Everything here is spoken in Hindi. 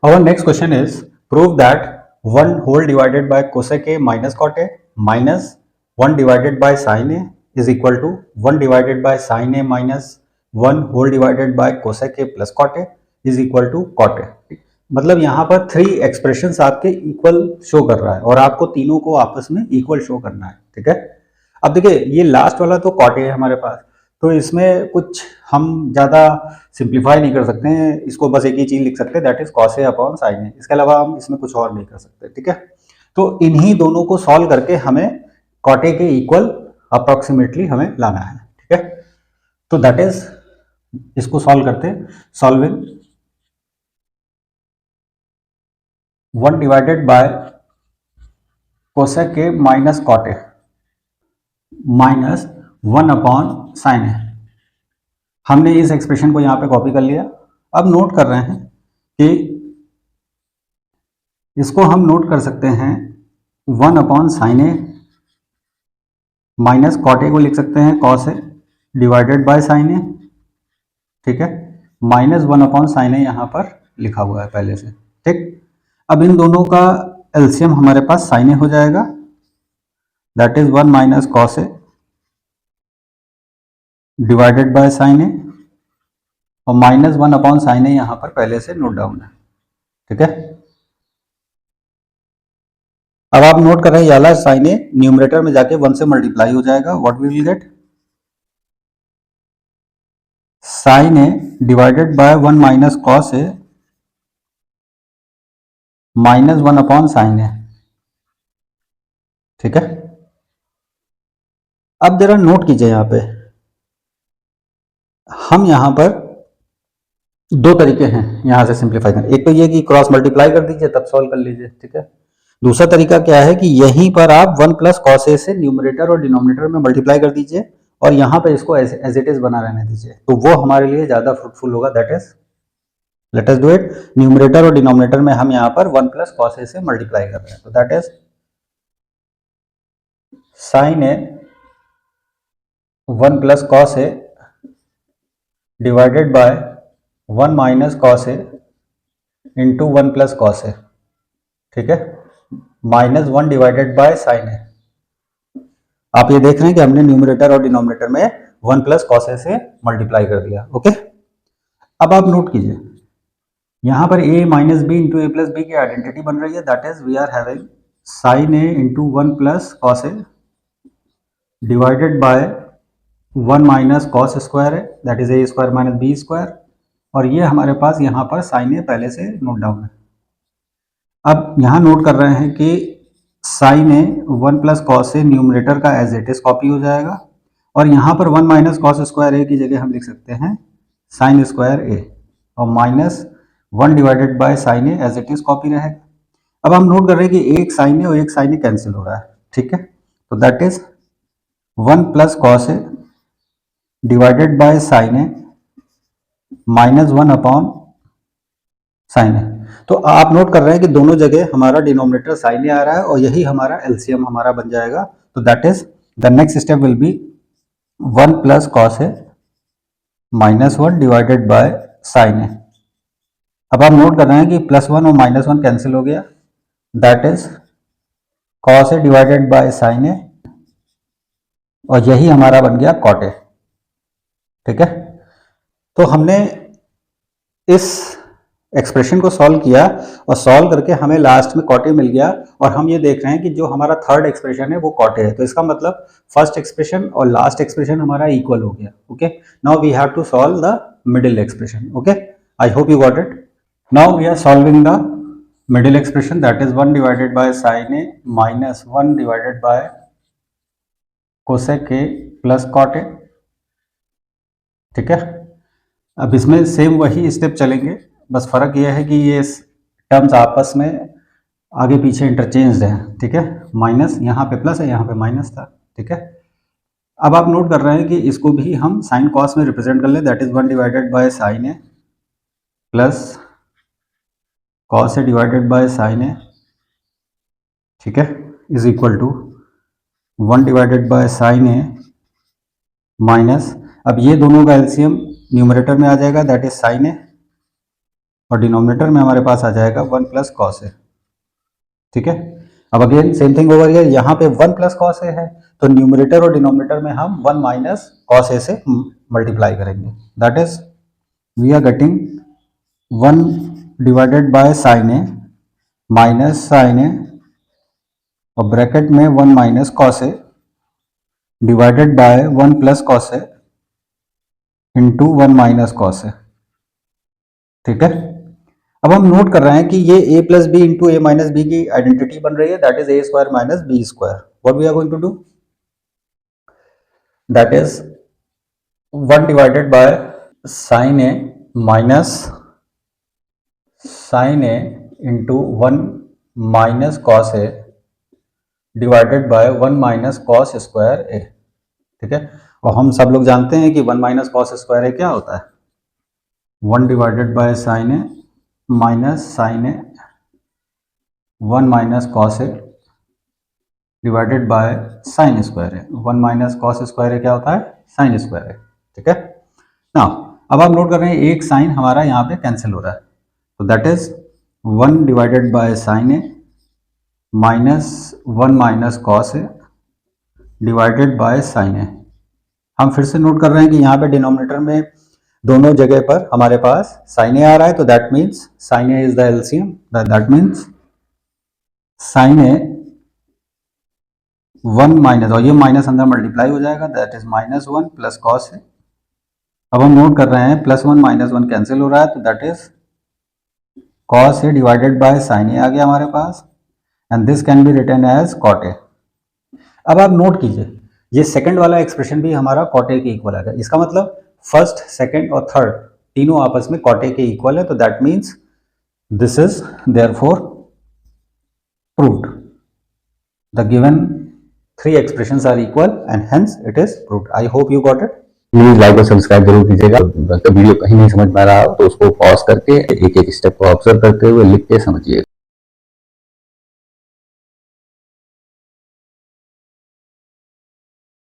Our next question is prove that 1 whole divided by cosec A minus cot A minus 1 divided by sin A is equal to 1 divided by sin A minus 1 whole divided by cosec A plus cot A is equal to cot A। मतलब यहाँ पर 3 एक्सप्रेशंस आपके इक्वल शो कर रहा है और आपको तीनों को आपस में इक्वल शो करना है। ठीक है, अब देखिए ये लास्ट वाला तो कॉट है हमारे पास, तो इसमें कुछ हम ज़्यादा सिंप्लीफाई नहीं कर सकते हैं, इसको बस एक ही चीज़ लिख सकते हैं that is cos A upon sine A, इसके अलावा हम इसमें कुछ और नहीं कर सकते। ठीक है, तो इन्हीं दोनों को सॉल्व करके हमें कॉट ए के इक्वल अप्रोक्सीमेटली हमें लाना है। ठीक है, तो दैट इज इसको सॉल्व करते हैं। Solving 1 divided by cosec A minus cot A minus 1 upon sine है। हमने इस एक्सप्रेशन को यहां पे कॉपी कर लिया। अब नोट कर रहे हैं कि इसको हम नोट कर सकते हैं 1 upon sine A minus cot A को लिख सकते हैं cos A divided by sine A. ठीक है, माइनस 1 अपॉन साइन ए यहां पर लिखा हुआ है पहले से। ठीक, अब इन दोनों का एलसीएम हमारे पास साइन ए हो जाएगा, that is 1 minus cos A divided by sine A और माइनस 1 अपॉन साइन ए यहां पर पहले से नोट डाउन है। ठीक है, अब आप नोट कर रहे हैं याला साइन ए न्यूमरेटर में जाके 1 से मल्टीप्लाई हो जाएगा। What we will get sine A divided by 1 minus cos A minus 1 upon sine A. ठीक है, अब जरा नोट कीजिए यहां पे, हम यहां पर दो तरीके हैं यहां से सिंप्लीफाई करने। एक तो ये कि क्रॉस मल्टीप्लाई कर दीजिए तब सॉल्व कर लीजिए। ठीक है, दूसरा तरीका क्या है कि यहीं पर आप 1 प्लस कॉस ए से न्यूमरेटर और डिनोमिनेटर में मल्टीप्लाई कर दीजिए और यहां पे इसको एज इट इज बना रहने दीजिए, तो वो हमारे लिए ज्यादा फ्रूटफुल होगा। That is let us do it. Numerator और डिनोमिनेटर में हम यहां पर 1 प्लस कॉस ए से मल्टीप्लाई कर रहे हैं, तो that is sine A 1 plus cos A divided by 1 minus cos A into 1 plus cos A. ठीक है, minus 1 divided by sine A. आप ये देख रहे हैं कि हमने न्यूमरेटर और डिनोमिनेटर में 1 प्लस कॉस ए से मल्टीप्लाई कर दिया। ओके, अब आप नोट कीजिए यहां पर a minus B into A plus B की आइडेंटिटी बन रही है, that is we are having sine A into 1 plus cos A divided by 1 minus cos square है, that is A square minus B square, और ये हमारे पास यहाँ पर साइन ए पहले से नोट डाउन है। अब यहाँ नोट कर रहे हैं कि sign A 1 plus cos A numerator का एज इट इज कॉपी हो जाएगा और यहाँ पर 1 माइनस कॉस स्क्वायर ए की जगह हम लिख सकते हैं साइन स्क्वायर ए और minus 1 divided by sine A as it is copy रहेगा। अब हम नोट कर रहे हैं कि एक साइन ए और एक साइन ए कैंसिल हो रहा है। ठीक है, तो that is 1 plus cos A divided by sine A minus 1 upon sine A. तो आप नोट कर रहे हैं कि दोनों जगह हमारा डिनोमिनेटर साइन ए आ रहा है और यही हमारा एलसीएम हमारा बन जाएगा। तो that is the next step will be 1 plus cos A minus 1 divided by sine A. अब आप नोट कर रहे हैं कि +1 और -1 कैंसिल हो गया, that is cos A divided by sine A और यही हमारा बन गया कॉट ए। ठीक है, तो हमने इस एक्सप्रेशन को सॉल्व किया और सॉल्व करके हमें लास्ट में कॉट ए मिल गया और हम ये देख रहे हैं कि जो हमारा थर्ड एक्सप्रेशन है वो कॉट ए है, तो इसका मतलब फर्स्ट एक्सप्रेशन और लास्ट एक्सप्रेशन हमारा इक्वल हो गया। Okay, now we have to solve the middle expression. Okay, I hope you got it. Now we are solving the middle expression, that is 1 divided by sine A minus 1 divided by cosec A plus cot A. ठीक है, अब इसमें सेम वही स्टेप चलेंगे, बस फर्क यह है कि ये टर्म्स आपस में आगे पीछे इंटरचेंज्ड हैं। ठीक है, माइनस यहाँ पे प्लस है, यहाँ पे माइनस था। ठीक है, अब आप नोट कर रहे हैं कि इसको भी हम साइन कॉस में रिप्रेजेंट कर ले, that is 1 divided by sine A plus cos A divided by sine A. ठीक है, is equal to 1 divided by sine A minus, अब ये दोनों का एलसीएम न्यूमरेटर में आ जाएगा, दैट इज साइन ए और डिनोमिनेटर में हमारे पास आ जाएगा 1 प्लस कॉस ए। ठीक है, अब again same thing over here, यहाँ पे 1 प्लस कॉस ए है तो न्यूमरेटर और डिनोमिनेटर में हम 1 माइनस कॉस ए से मल्टीप्लाई करेंगे। That is we are getting 1 divided by sine A minus sine A और ब्रैकेट में 1 minus cos A divided by 1 plus cos A into 1 minus cos A. ठीक है, अब हम नोट कर रहे हैं कि ये a plus B into A minus B की आइडेंटिटी बन रही है, that is A square minus B square. What we are going to do, that is 1 divided by sine A minus sine A into 1 minus cos A divided by 1 minus cos square A. ठीक है, और हम सब लोग जानते हैं कि 1 माइनस कॉस स्क्वायर ए क्या होता है, 1 divided by sine A minus sine A 1 minus cos A divided by sine square A. 1 minus cos square A क्या होता है, साइन स्क्वायर ए। ठीक है ना, अब आप नोट कर रहे हैं एक साइन हमारा यहाँ पे कैंसिल हो रहा है, तो that is 1 divided by sine A minus 1 minus cos A divided by sine A. हम फिर से नोट कर रहे हैं कि यहाँ पे डिनोमिनेटर में दोनों जगह पर हमारे पास साइन ए आ रहा है, तो that means sine A is the LCM, that means sine A 1 minus, और ये माइनस अंदर मल्टीप्लाई हो जाएगा, that is minus 1 plus cos A. अब हम नोट कर रहे हैं प्लस 1 माइनस 1 कैंसिल हो रहा है, तो that is cos A divided by sine A आ गया हमारे पास, and this can be written as cot A. अब आप नोट कीजिए ये सेकंड वाला एक्सप्रेशन भी हमारा कॉट ए के इक्वल आ गया, इसका मतलब फर्स्ट सेकंड और थर्ड तीनों आपस में कॉट ए के इक्वल है, तो that means this is therefore proved, the given 3 expressions are equal and hence it is proved. I hope you got it. Please like और सब्सक्राइब जरूर कीजिएगा। तो वीडियो कहीं नहीं समझ में आ रहा हो तो उसको पॉज करके एक एक स्टेप को ऑब्जर्व करते हुए लिख के समझिए।